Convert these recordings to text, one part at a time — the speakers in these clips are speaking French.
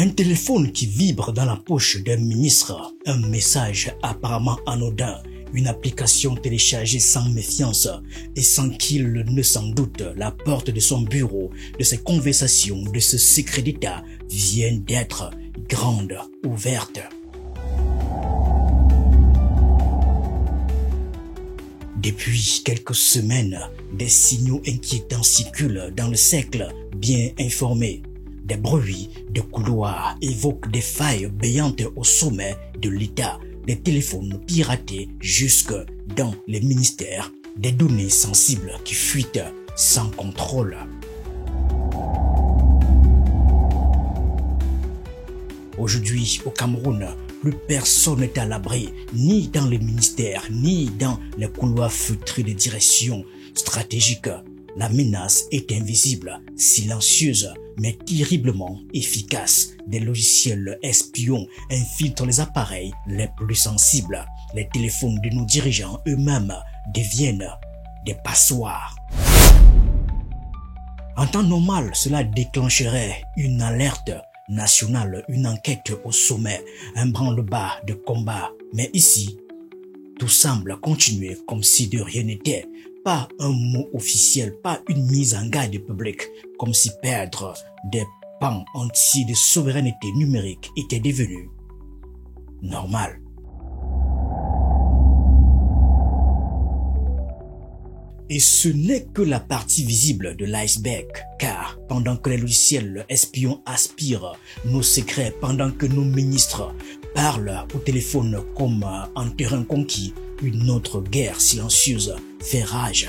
Un téléphone qui vibre dans la poche d'un ministre, un message apparemment anodin, une application téléchargée sans méfiance et sans qu'il ne s'en doute, la porte de son bureau, de ses conversations, de ce secret d'État vient d'être grande, ouverte. Depuis quelques semaines, des signaux inquiétants circulent dans le cercle bien informé. Des bruits de couloirs évoquent des failles béantes au sommet de l'État, des téléphones piratés jusque dans les ministères, des données sensibles qui fuitent sans contrôle. Aujourd'hui, au Cameroun, plus personne n'est à l'abri, ni dans les ministères, ni dans les couloirs feutrés des directions stratégiques. La menace est invisible, silencieuse, mais terriblement efficace. Des logiciels espions infiltrent les appareils les plus sensibles. Les téléphones de nos dirigeants eux-mêmes deviennent des passoires. En temps normal, cela déclencherait une alerte nationale, une enquête au sommet, un branle-bas de combat. Mais ici, tout semble continuer comme si de rien n'était. Pas un mot officiel, pas une mise en garde publique, comme si perdre des pans entiers de souveraineté numérique était devenu normal. Et ce n'est que la partie visible de l'iceberg, car pendant que les logiciels espions aspirent nos secrets, pendant que nos ministres parlent au téléphone comme en terrain conquis, une autre guerre silencieuse fait rage.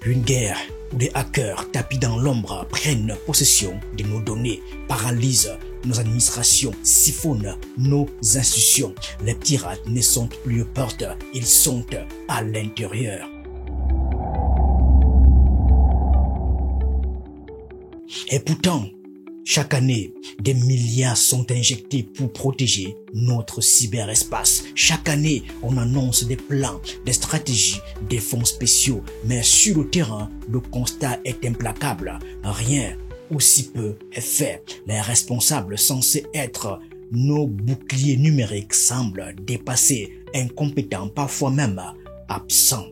Une guerre où des hackers tapis dans l'ombre prennent possession de nos données, paralysent nos administrations, siphonnent nos institutions. Les pirates ne sont plus aux portes, ils sont à l'intérieur. Et pourtant, chaque année, des milliards sont injectés pour protéger notre cyberespace. Chaque année, on annonce des plans, des stratégies, des fonds spéciaux. Mais sur le terrain, le constat est implacable. Rien ou si peu est fait. Les responsables censés être nos boucliers numériques semblent dépassés, incompétents, parfois même absents.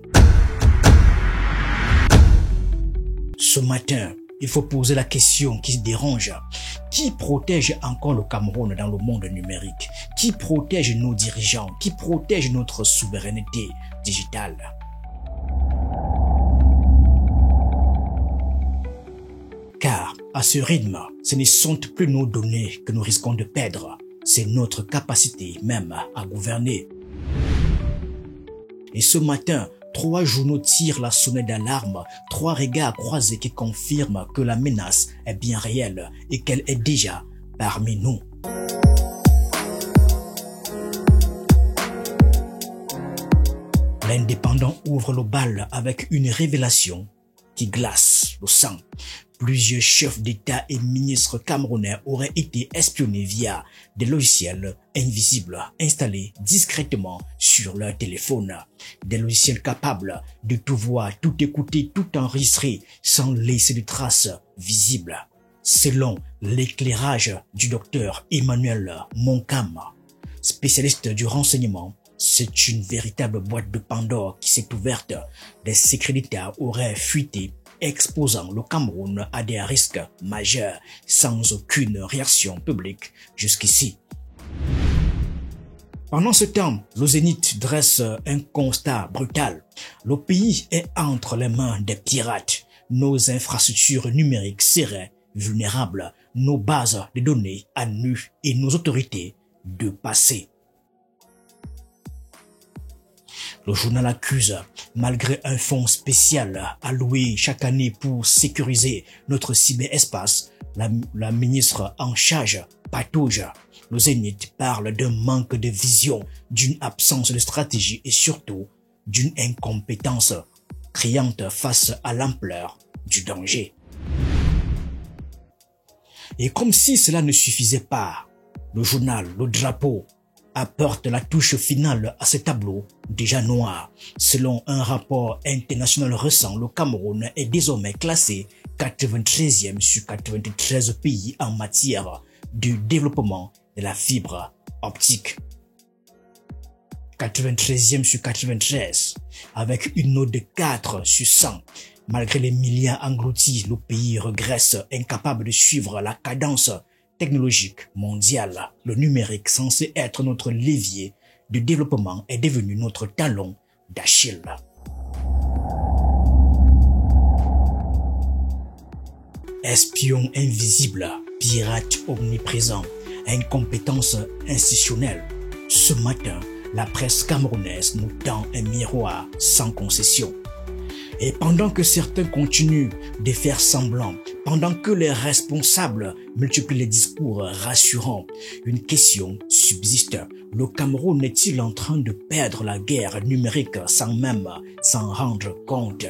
Ce matin, il faut poser la question qui se dérange. Qui protège encore le Cameroun dans le monde numérique? Qui protège nos dirigeants? Qui protège notre souveraineté digitale? Car, à ce rythme, ce ne sont plus nos données que nous risquons de perdre. C'est notre capacité même à gouverner. Et ce matin, 3 journaux tirent la sonnette d'alarme, 3 regards croisés qui confirment que la menace est bien réelle et qu'elle est déjà parmi nous. L'Indépendant ouvre le bal avec une révélation qui glace le sang. Plusieurs chefs d'État et ministres camerounais auraient été espionnés via des logiciels invisibles installés discrètement sur leur téléphone. Des logiciels capables de tout voir, tout écouter, tout enregistrer sans laisser de traces visibles. Selon l'éclairage du docteur Emmanuel Moncam, spécialiste du renseignement, c'est une véritable boîte de Pandore qui s'est ouverte. Des secrets d'État auraient fuité, exposant le Cameroun à des risques majeurs sans aucune réaction publique jusqu'ici. Pendant ce temps, le Zénith dresse un constat brutal. Le pays est entre les mains des pirates. Nos infrastructures numériques seraient vulnérables, nos bases de données à nu et nos autorités de passer. Le journal accuse, malgré un fonds spécial alloué chaque année pour sécuriser notre cyberespace, la ministre en charge patauge. Le Zénith parle d'un manque de vision, d'une absence de stratégie et surtout d'une incompétence criante face à l'ampleur du danger. Et comme si cela ne suffisait pas, le journal, le drapeau, apporte la touche finale à ce tableau déjà noir. Selon un rapport international récent, le Cameroun est désormais classé 93e sur 93 pays en matière de développement de la fibre optique. 93e sur 93, avec une note de 4 sur 100. Malgré les milliards engloutis, le pays regresse, incapable de suivre la cadence technologique mondiale. Le numérique, censé être notre levier de développement, est devenu notre talon d'Achille. Espion invisible, pirate omniprésent, incompétence institutionnelle. Ce matin, la presse camerounaise nous tend un miroir sans concession. Et pendant que certains continuent de faire semblant, pendant que les responsables multiplient les discours rassurants, une question subsiste. Le Cameroun est-il en train de perdre la guerre numérique sans même s'en rendre compte?